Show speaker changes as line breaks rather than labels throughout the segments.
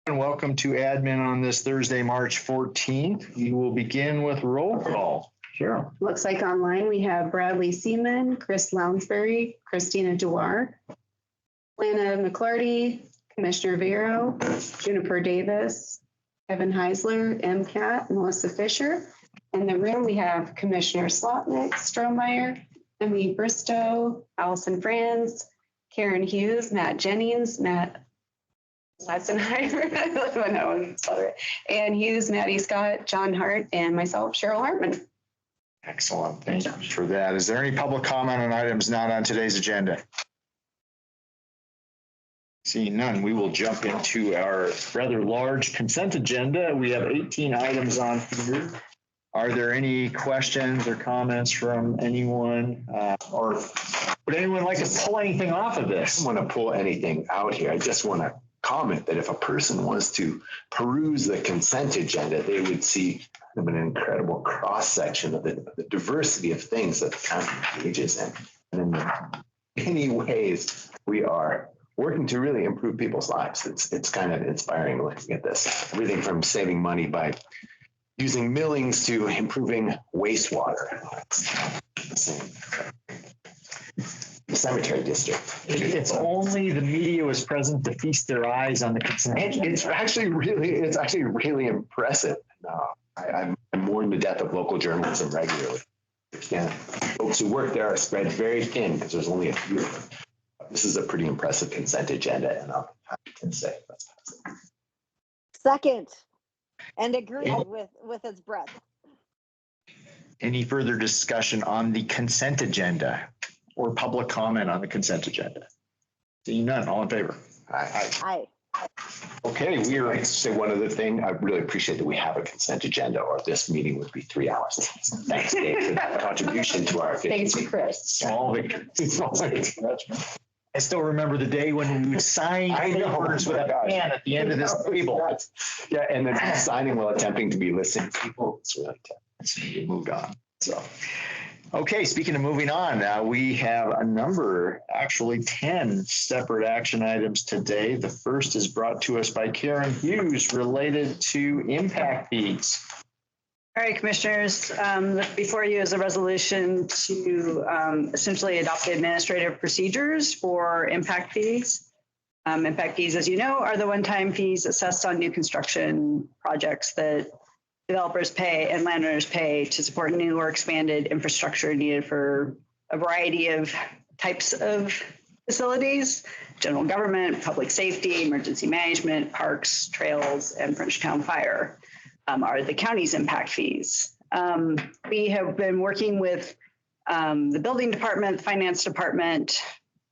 And welcome to admin on this Thursday, March 14th. We will begin with roll call. Cheryl.
Looks like online we have Bradley Seaman, Chris Lounsbury, Christina Dewar, Lana McClarty, Commissioner Vero, Juniper Davis, Evan Heisler, MCAT, Melissa Fisher. In the room we have Commissioner Slotnick, Strohmeyer, Emmy Bristow, Allison Franz, Karen Hughes, Matt Jennings, Matt Latzenheimer, and Hughes, Maddie Scott, John Hart, and myself, Cheryl Hartman.
Excellent. Thank you for that. Is there any public comment on items not on today's agenda? Seeing none, we will jump into our rather large consent agenda. We have 18 items on here. Are there any questions or comments from anyone, or would anyone like to pull anything off of this?
I don't want to pull anything out here. I just want to comment that if a person was to peruse the consent agenda, they would see an incredible cross-section of the diversity of things that the county engages in. And in many ways, we are working to really improve people's lives. It's kind of inspiring looking at this. Everything from saving money by using millings to improving wastewater. The cemetery district.
It's only the media was present to feast their eyes on the consent.
It's actually really impressive. I'm mourning the death of local journalism regularly. Yeah, folks who work there are spread very thin because there's only a few of them. This is a pretty impressive consent agenda, and I'm happy to say that's
second, and agree with its breadth.
Any further discussion on the consent agenda or public comment on the consent agenda? Seeing none, all in favor?
Aye.
Okay, we are. I'd like to say one other thing. I really appreciate that we have a consent agenda, or this meeting would be 3 hours. Thanks, Dave, for that contribution to our efficiency.
Thanks, Chris.
Small victory. I still remember the day when we would sign papers with a pen at the end of this table.
Yeah, and then signing while attempting to be listening to people. It's really tough.
We moved on. So, okay, speaking of moving on, we have a number, actually 10 separate action items today. The first is brought to us by Karen Hughes related to impact fees.
All right, commissioners, before you is a resolution to essentially adopt the administrative procedures for impact fees. Impact fees, as you know, are the one-time fees assessed on new construction projects that developers pay and landowners pay to support new or expanded infrastructure needed for a variety of types of facilities: general government, public safety, emergency management, parks, trails, and Frenchtown Fire. Are the county's impact fees. We have been working with the building department, the finance department,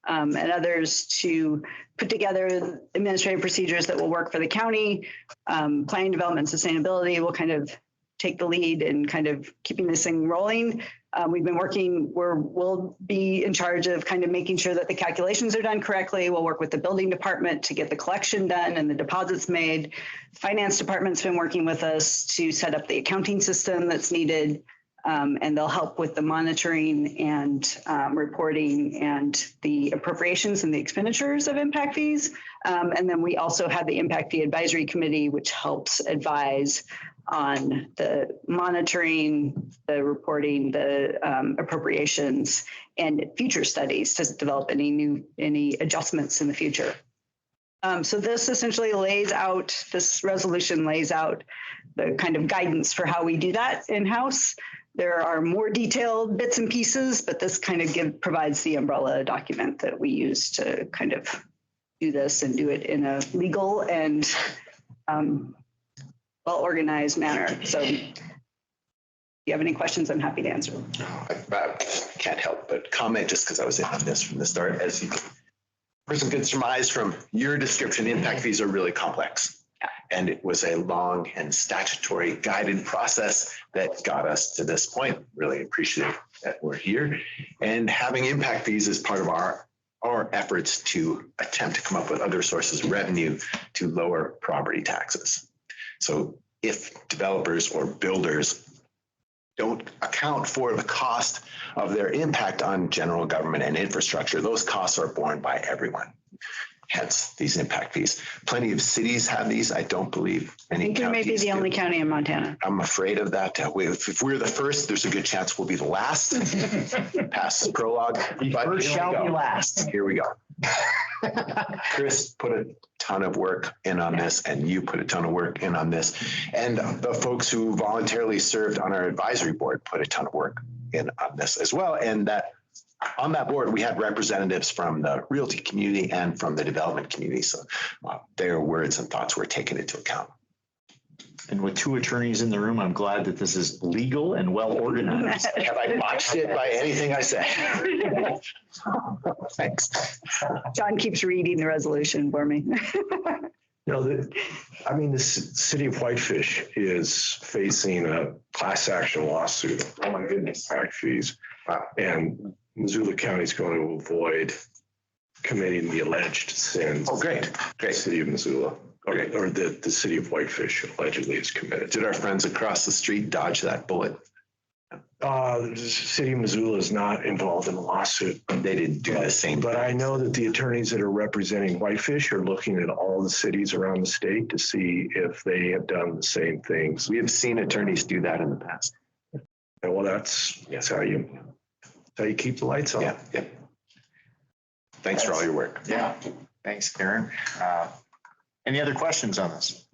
and others to put together administrative procedures that will work for the county. Planning, development, sustainability will kind of take the lead in kind of keeping this thing rolling. We've been working, we'll be in charge of kind of making sure that the calculations are done correctly. We'll work with the building department to get the collection done and the deposits made. Finance department's been working with us to set up the accounting system that's needed. And they'll help with the monitoring and reporting and the appropriations and the expenditures of impact fees. And then we also have the Impact Fee Advisory Committee, which helps advise on the monitoring, the reporting, the appropriations, and future studies to develop any adjustments in the future. So this essentially this resolution lays out the kind of guidance for how we do that in-house. There are more detailed bits and pieces, but this kind of provides the umbrella document that we use to kind of do this and do it in a legal and well-organized manner. So if you have any questions, I'm happy to answer them.
I can't help but comment just because I was in on this from the start. As you person could surmise from your description, impact fees are really complex. And it was a long and statutory guided process that got us to this point. Really appreciate that we're here. And having impact fees is part of our efforts to attempt to come up with other sources of revenue to lower property taxes. So if developers or builders don't account for the cost of their impact on general government and infrastructure, those costs are borne by everyone. hence these impact fees. Plenty of cities have these. I don't believe
I
any
think we may be
counties
the
do.
only county in Montana.
I'm afraid of that. If we're the first, there's a good chance we'll be the last. Pass prologue.
The
But
first
here we
shall
go.
be last.
Here we go. Chris put a ton of work in on this, and you put a ton of work in on this. And the folks who voluntarily served on our advisory board put a ton of work in on this as well. And that on that board, we had representatives from the realty community and from the development community. So their words and thoughts were taken into account.
And with two attorneys in the room, I'm glad that this is legal and well organized.
Have I botched it by anything I said? Thanks.
John keeps reading the resolution for me.
The city of Whitefish is facing a class action lawsuit. Oh my goodness, impact fees. And Missoula County is going to avoid committing the alleged sins.
Oh, great,
The
great.
city of Missoula,
Okay.
or the city of Whitefish allegedly is committed.
Did our friends across the street dodge that bullet?
The city of Missoula is not involved in the lawsuit.
They didn't do the same.
But I know that the attorneys that are representing Whitefish are looking at all the cities around the state to see if they have done the same things.
We have seen attorneys do that in the past.
And well, that's how you keep the lights on.
Yeah, yeah. Thanks for all your work.
Yeah, thanks, Karen. Any other questions on this?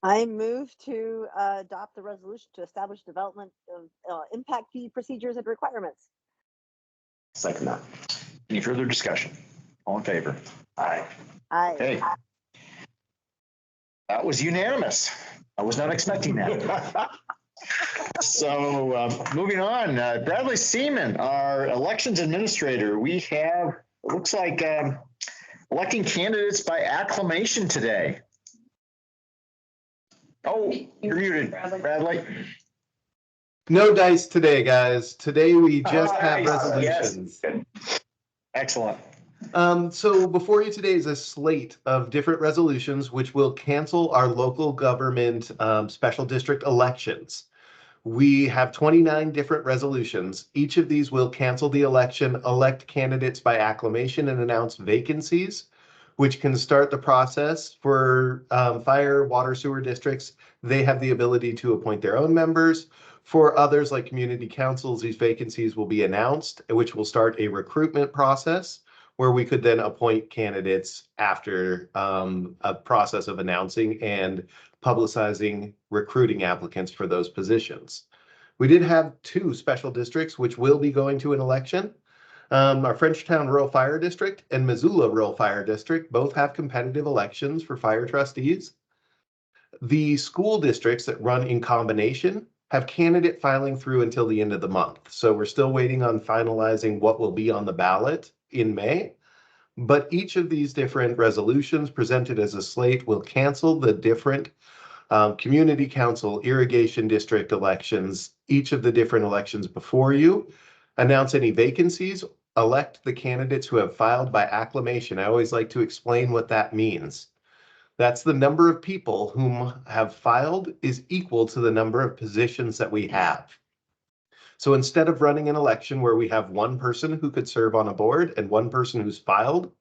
I move to adopt the resolution to establish development of impact fee procedures and requirements.
Second that.
Any further discussion? All in favor? Aye.
Aye.
Okay. That was unanimous. I was not expecting that. So moving on, Bradley Seaman, our elections administrator. We have, it looks like electing candidates by acclamation today. Oh, you're muted, Bradley.
No dice today, guys. Today we just have
Nice.
resolutions.
Excellent.
So before you today is a slate of different resolutions which will cancel our local government special district elections. We have 29 different resolutions. Each of these will cancel the election, elect candidates by acclamation, and announce vacancies, which can start the process for fire, water, sewer districts. They have the ability to appoint their own members. For others, like community councils, these vacancies will be announced, which will start a recruitment process where we could then appoint candidates after a process of announcing and publicizing recruiting applicants for those positions. We did have 2 special districts which will be going to an election. Our Frenchtown Rural Fire District and Missoula Rural Fire District both have competitive elections for fire trustees. The school districts that run in combination have candidate filing through until the end of the month. So we're still waiting on finalizing what will be on the ballot in May. But each of these different resolutions presented as a slate will cancel the different community council, irrigation district elections, each of the different elections before you, announce any vacancies, elect the candidates who have filed by acclamation. I always like to explain what that means. That's the number of people whom have filed is equal to the number of positions that we have. So instead of running an election where we have one person who could serve on a board and one person who's filed,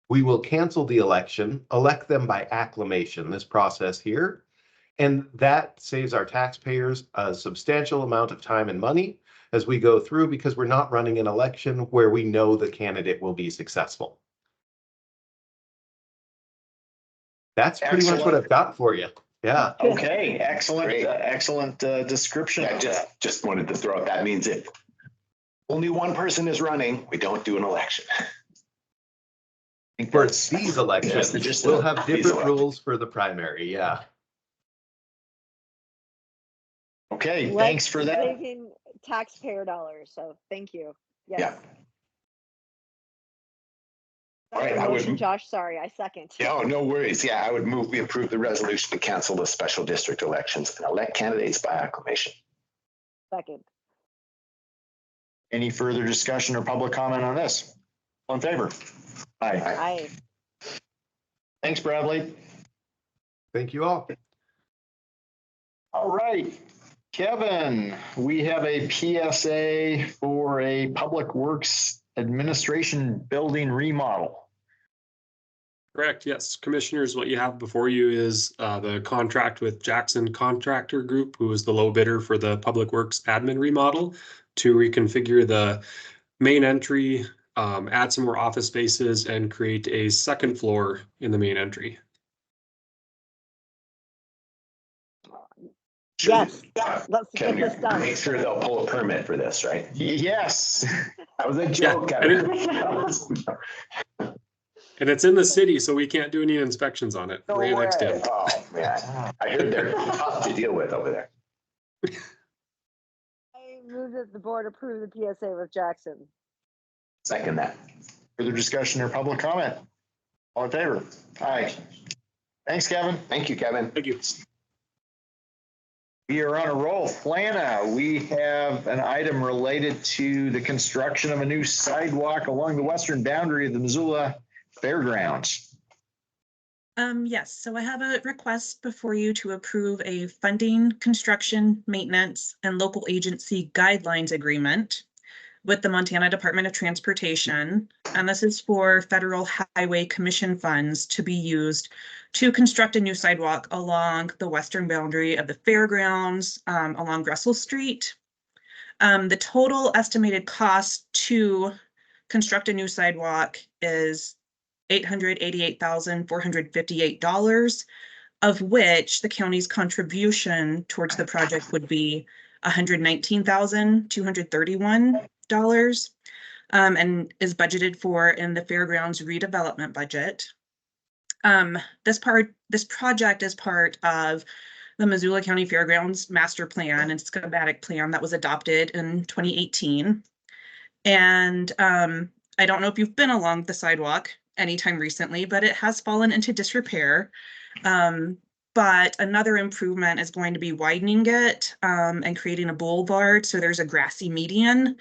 we will cancel the election, elect them by acclamation, this process here. And that saves our taxpayers a substantial amount of time and money as we go through, because we're not running an election where we know the candidate will be successful. That's pretty much what I've got for you. Yeah.
Okay, excellent,
Great.
excellent description
I
of that.
just wanted to throw out, that means if only one person is running, we don't do an election.
I think
For
that's-
these
That's
elections,
the gist
we'll
of it.
have
These
different
elections.
rules for the primary. Yeah.
Okay,
Like
thanks for that.
Saving taxpayer dollars, so thank you. Yes.
Yeah. All right, I would-
Motion, Josh, sorry, I second.
Oh, no worries. Yeah, I would move we approve the resolution to cancel the special district elections and elect candidates by acclamation.
Second.
Any further discussion or public comment on this? All in favor? Aye.
Aye.
Thanks, Bradley.
Thank you all.
All right, Kevin, we have a PSA for a Public Works Administration building remodel.
Correct, yes. Commissioners, what you have before you is the contract with Jackson Contractor Group, who is the low bidder for the Public Works admin remodel to reconfigure the main entry, add some more office spaces and create a second floor in the main entry.
Yes, let's get
Can
this done.
make sure they'll pull a permit for this, right?
Yes.
That was a joke.
Yeah,
Kevin.
And it's in the city, so we can't do any inspections on it.
No
We're
way.
annexed in.
Oh, man. I heard they're tough to deal with over there.
I move that the board approve the PSA with Jackson.
Second that.
Further discussion or public comment? All in favor? Aye. Thanks, Kevin.
Thank you, Kevin.
Thank you.
We are on a roll. Flana, we have an item related to the construction of a new sidewalk along the western boundary of the Missoula Fairgrounds.
Yes, so I have a request before you to approve a funding, construction, maintenance, and local agency guidelines agreement with the Montana Department of Transportation. And this is for Federal Highway Commission funds to be used to construct a new sidewalk along the western boundary of the fairgrounds, along Russell Street. The total estimated cost to construct a new sidewalk is $888,458, of which the county's contribution towards the project would be $119,231, and is budgeted for in the fairgrounds redevelopment budget. This project is part of the Missoula County Fairgrounds Master Plan and Schematic Plan that was adopted in 2018. And I don't know if you've been along the sidewalk anytime recently, but it has fallen into disrepair. But another improvement is going to be widening it and creating a boulevard. So there's a grassy median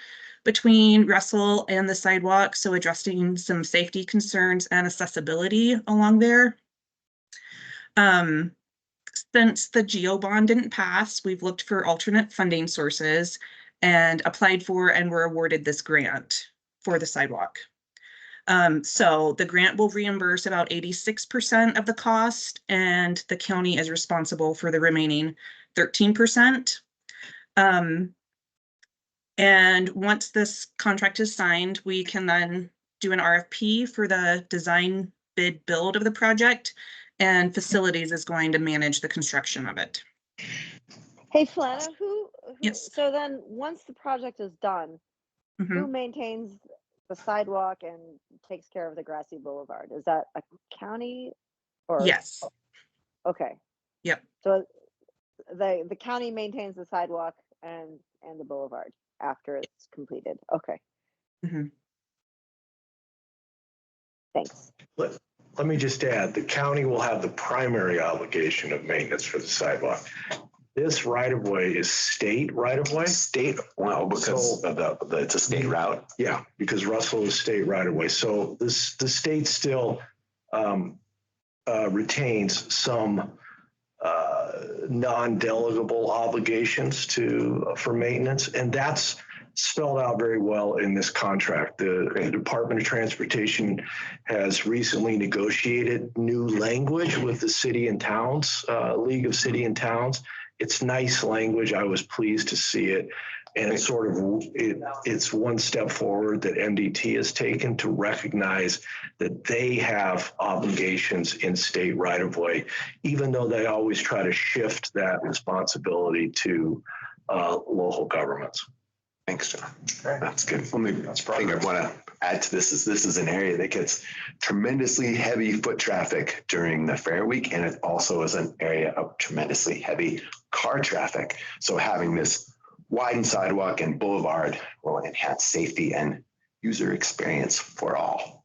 between Russell and the sidewalk. So addressing some safety concerns and accessibility along there. Since the GEO bond didn't pass, we've looked for alternate funding sources and applied for and were awarded this grant for the sidewalk. So the grant will reimburse about 86% of the cost, and the county is responsible for the remaining 13%. And once this contract is signed, we can then do an RFP for the design bid build of the project, and facilities is going to manage the construction of it.
Hey, Flana, who
Yes.
so then once the project is done, who maintains the sidewalk and takes care of the grassy boulevard? Is that a county or?
Yes.
Okay.
Yep.
So the county maintains the sidewalk and the boulevard after it's completed. Okay.
Mhm.
Thanks.
Let me just add, the county will have the primary obligation of maintenance for the sidewalk. This right of way is state right of way.
State, well, because of the it's a state route.
Yeah, because Russell is state right of way. So the state still retains some non-delegable obligations for maintenance, and that's spelled out very well in this contract. The Department of Transportation has recently negotiated new language with the City and Towns League of City and Towns. It's nice language. I was pleased to see it. And it's sort of, it's one step forward that MDT has taken to recognize that they have obligations in state right of way, even though they always try to shift that responsibility to local governments.
Thanks, John. That's good. Only thing I want to add to this is an area that gets tremendously heavy foot traffic during the fair week, and it also is an area of tremendously heavy car traffic. So having this widened sidewalk and boulevard will enhance safety and user experience for all.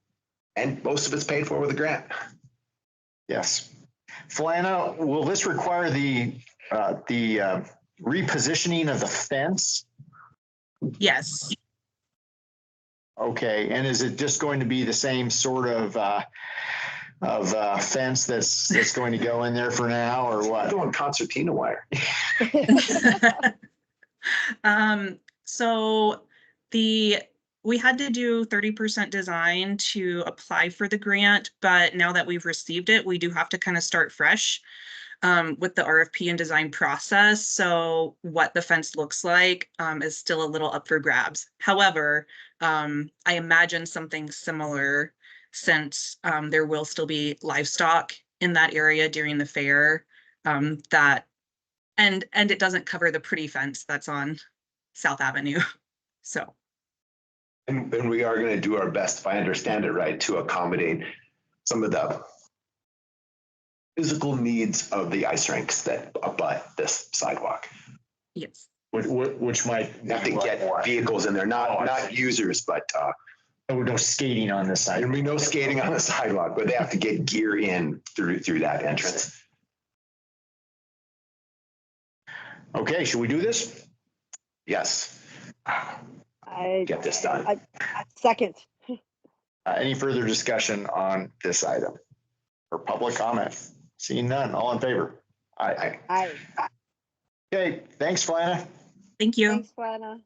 And most of it's paid for with a grant.
Yes. Flana, will this require the repositioning of the fence?
Yes.
Okay, and is it just going to be the same sort of fence that's going to go in there for now, or what?
Going concertina wire.
So the we had to do 30% design to apply for the grant, but now that we've received it, we do have to kind of start fresh with the RFP and design process. So what the fence looks like is still a little up for grabs. However, I imagine something similar since there will still be livestock in that area during the fair that and it doesn't cover the pretty fence that's on South Avenue. So.
And we are going to do our best, if I understand it right, to accommodate some of the physical needs of the ice rinks that abut this sidewalk.
Yes.
Which might
Have to get vehicles in there, not users, but
no skating on this side.
there'll be no skating on the sidewalk, but they have to get gear in through that entrance.
Okay, should we do this?
Yes,
I
get this done.
second.
Any further discussion on this item or public comment? Seeing none, all in favor? Aye.
Aye.
Okay, thanks, Flana.
Thank you.
Thanks, Lana.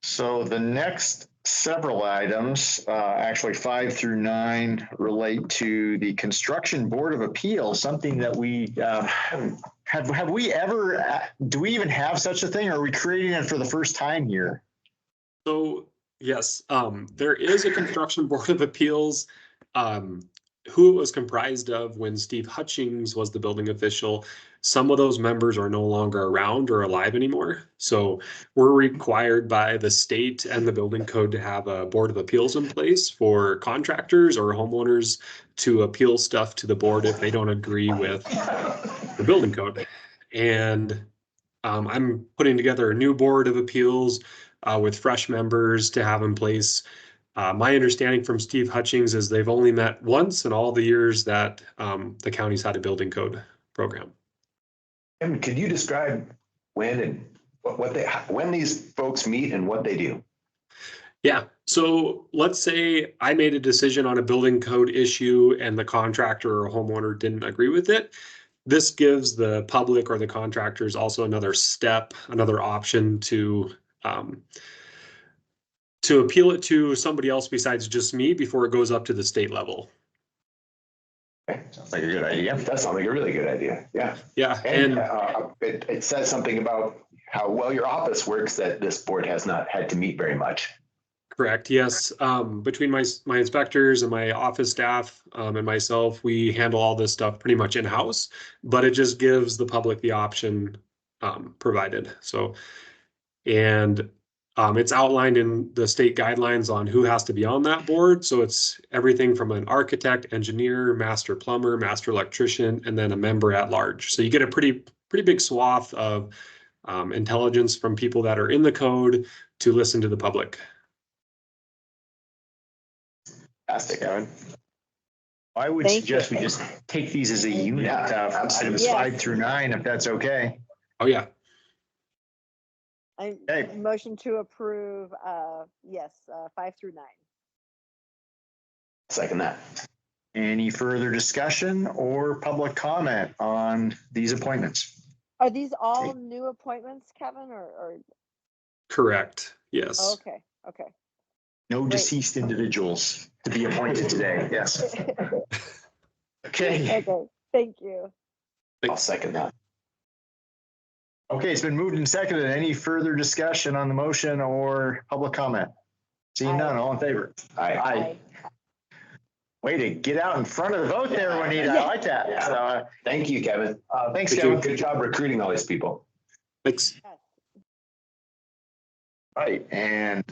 So the next several items, actually 5 through 9, relate to the Construction Board of Appeals, something that we have we ever, do we even have such a thing? Or are we creating it for the first time here?
So yes, there is a Construction Board of Appeals. Who it was comprised of when Steve Hutchings was the building official. Some of those members are no longer around or alive anymore. So we're required by the state and the building code to have a Board of Appeals in place for contractors or homeowners to appeal stuff to the board if they don't agree with the building code. And I'm putting together a new Board of Appeals with fresh members to have in place. My understanding from Steve Hutchings is they've only met once in all the years that the county's had a building code program.
And could you describe when and when these folks meet and what they do?
Yeah, so let's say I made a decision on a building code issue and the contractor or homeowner didn't agree with it. This gives the public or the contractors also another step, another option to appeal it to somebody else besides just me before it goes up to the state level.
Okay, sounds like a good idea. That sounds like a really good idea. Yeah.
Yeah,
And it says something about how well your office works that this board has not had to meet very much.
correct. Yes, between my inspectors and my office staff and myself, we handle all this stuff pretty much in-house, but it just gives the public the option provided. So, and it's outlined in the state guidelines on who has to be on that board. So it's everything from an architect, engineer, master plumber, master electrician, and then a member at large. So you get a pretty big swath of intelligence from people that are in the code to listen to the public.
Fantastic, Evan.
I would
Thank
suggest
you.
we just take these as a unit,
Yeah,
items
Yes.
5 through 9, if that's okay.
Oh yeah,
I
Okay.
motion to approve, yes, 5 through 9.
Second that.
Any further discussion or public comment on these appointments?
Are these all new appointments, Kevin, or,
correct. Yes.
oh, okay, okay.
No
Great.
deceased individuals to be appointed today. Yes. Okay.
Okay, thank you.
I'll second that.
Okay, it's been moved and seconded. Any further discussion on the motion or public comment? Seeing none, all in favor?
Aye.
Way to get out in front of the vote there, Juanita. I like that.
Yeah.
So,
Thank you, Kevin.
thanks,
Good
Kevin.
good job recruiting all these people.
Thanks.
Yes.
Right, and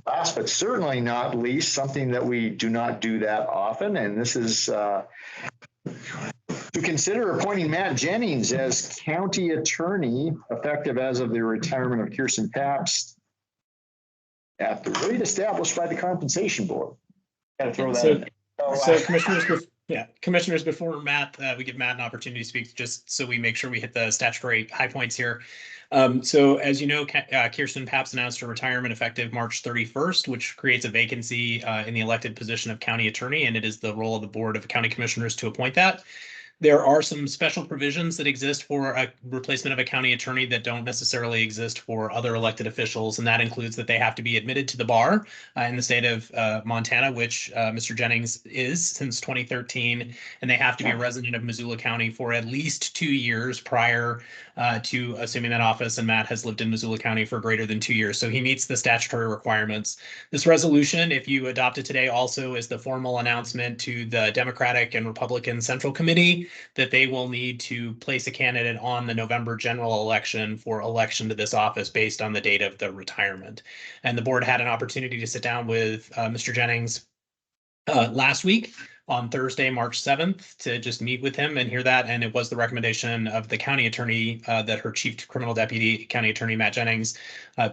last but certainly not least, something that we do not do that often, and this is to consider appointing Matt Jennings as county attorney, effective as of the retirement of Kirsten Pabst at the rate established by the compensation board. Gotta throw that in.
So commissioners, before Matt, we give Matt an opportunity to speak, just so we make sure we hit the statutory high points here. So as you know, Kirsten Pabst announced her retirement effective March 31st, which creates a vacancy in the elected position of county attorney, and it is the role of the Board of County Commissioners to appoint that. There are some special provisions that exist for a replacement of a county attorney that don't necessarily exist for other elected officials. And that includes that they have to be admitted to the bar in the state of Montana, which Mr. Jennings is since 2013. And they have to be a resident of Missoula County for at least 2 years prior to assuming that office. And Matt has lived in Missoula County for greater than 2 years. So he meets the statutory requirements. This resolution, if you adopt it today, also is the formal announcement to the Democratic and Republican Central Committee that they will need to place a candidate on the November general election for election to this office based on the date of the retirement. And the board had an opportunity to sit down with Mr. Jennings last week on Thursday, March 7th, to just meet with him and hear that. And it was the recommendation of the county attorney that her chief criminal deputy, county attorney Matt Jennings,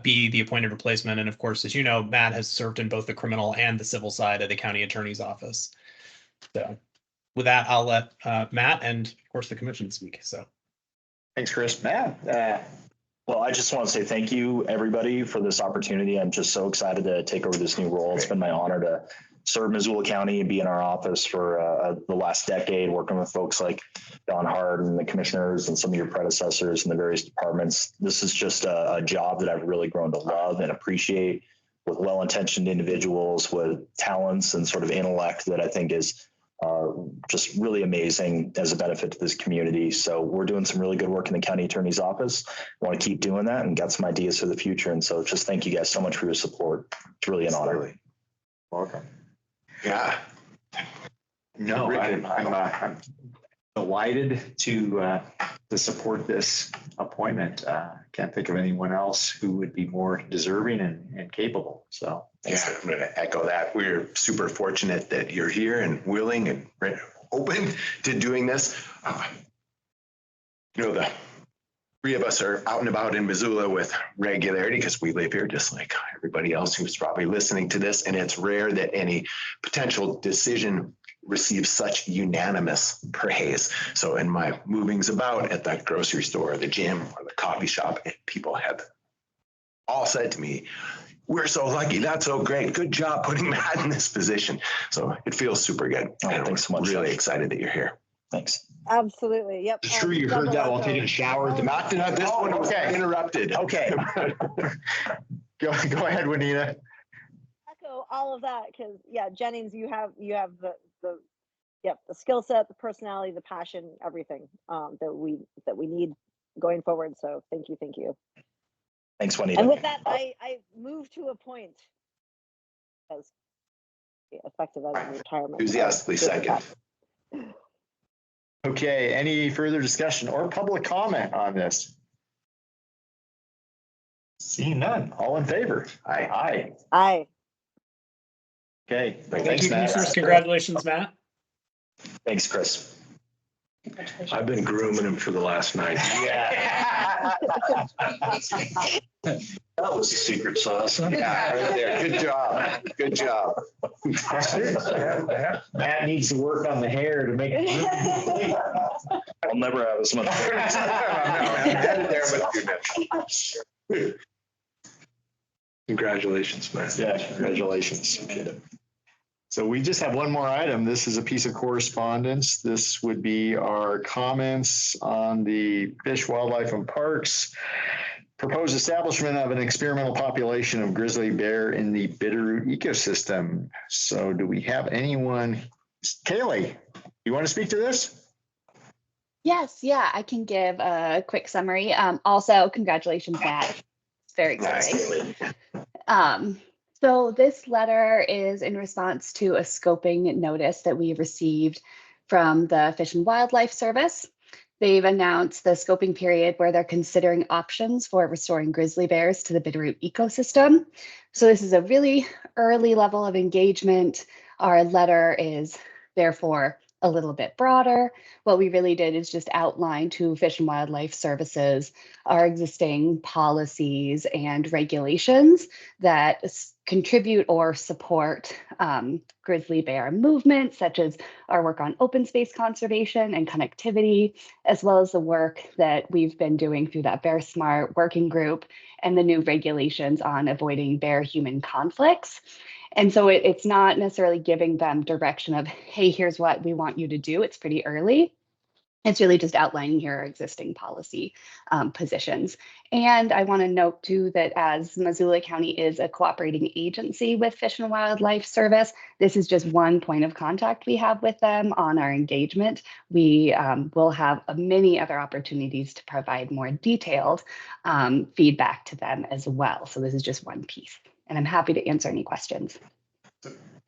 be the appointed replacement. And of course, as you know, Matt has served in both the criminal and the civil side of the county attorney's office. So with that, I'll let Matt and of course the commission speak. So
Thanks, Chris. Matt,
Well, I just want to say thank you, everybody, for this opportunity. I'm just so excited to take over this new role. It's been my honor to serve Missoula County and be in our office for the last decade, working with folks like Don Hart and the commissioners and some of your predecessors in the various departments. This is just a job that I've really grown to love and appreciate, with well-intentioned individuals with talents and sort of intellect that I think is just really amazing as a benefit to this community. So we're doing some really good work in the county attorney's office. I want to keep doing that and got some ideas for the future. And so just thank you guys so much for your support. It's really an honor.
welcome.
Yeah.
No, I'm delighted to support this appointment. Can't think of anyone else who would be more deserving and capable. So
Yeah, I'm going to echo that. We're super fortunate that you're here and willing and open to doing this. The three of us are out and about in Missoula with regularity because we live here just like everybody else who's probably listening to this. And it's rare that any potential decision receives such unanimous praise. So in my movings about at the grocery store, the gym, or the coffee shop, people have all said to me, "We're so lucky. That's so great. Good job putting Matt in this position." So it feels super good.
Oh, thanks so much.
Really excited that you're here.
Thanks.
Absolutely. Yep.
sure you heard that while taking a shower.
Not that this one was interrupted.
Okay. Go ahead, Juanita.
Echo all of that because Jennings, you have the skill set, the personality, the passion, everything that we need going forward. So thank you.
Thanks, Juanita.
And with that, I move to appoint as effective as retirement.
Enthusiastically second.
Okay, any further discussion or public comment on this? Seeing none, all in favor? Aye.
Aye.
Okay,
thank
thanks,
you,
Matt.
commissioners. Congratulations, Matt.
Thanks, Chris.
I've been grooming him for the last 9 years.
Yeah.
That was the secret sauce.
Yeah, right there. Good job. Good job.
Matt needs to work on the hair to make it.
I'll never have as much.
I'm headed there with you.
Congratulations, man.
Yeah, congratulations. So we just have one more item. This is a piece of correspondence. This would be our comments on the Fish, Wildlife and Parks proposed establishment of an experimental population of grizzly bear in the Bitterroot ecosystem. So do we have anyone? Kaylee, you want to speak to this?
Yes, yeah, I can give a quick summary. Also, congratulations, Matt. It's very exciting. So this letter is in response to a scoping notice that we received from the Fish and Wildlife Service. They've announced the scoping period where they're considering options for restoring grizzly bears to the Bitterroot ecosystem. So this is a really early level of engagement. Our letter is therefore a little bit broader. What we really did is just outline to Fish and Wildlife Services our existing policies and regulations that contribute or support grizzly bear movement, such as our work on open space conservation and connectivity, as well as the work that we've been doing through that Bear Smart working group and the new regulations on avoiding bear-human conflicts. And so it's not necessarily giving them direction of, hey, here's what we want you to do. It's pretty early. It's really just outlining here our existing policy positions. And I want to note too that as Missoula County is a cooperating agency with Fish and Wildlife Service, this is just one point of contact we have with them on our engagement. We will have many other opportunities to provide more detailed feedback to them as well. So this is just one piece, and I'm happy to answer any questions.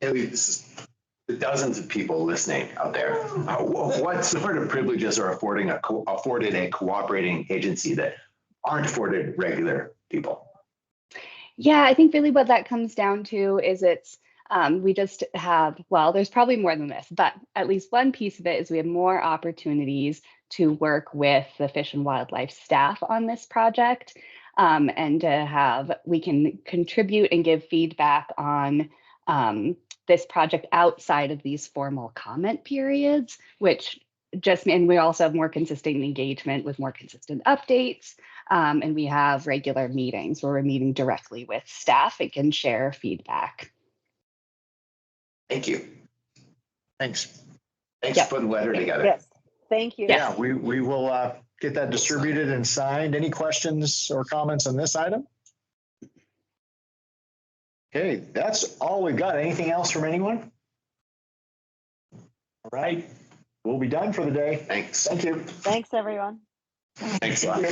Haley, this is the dozens of people listening out there. What sort of privileges are afforded a cooperating agency that aren't afforded regular people?
Yeah, I think really what that comes down to is we just have, well, there's probably more than this, but at least one piece of it is we have more opportunities to work with the Fish and Wildlife staff on this project, and we can contribute and give feedback on this project outside of these formal comment periods, which and we also have more consistent engagement with more consistent updates. And we have regular meetings where we're meeting directly with staff and can share feedback.
Thank you.
Thanks.
Thanks for putting the letter together.
Yes, thank you.
Yeah, we will get that distributed and signed. Any questions or comments on this item? Okay, that's all we've got. Anything else from anyone? All right, we'll be done for the day.
Thanks.
Thank you.
Thanks, everyone.
Thanks a lot.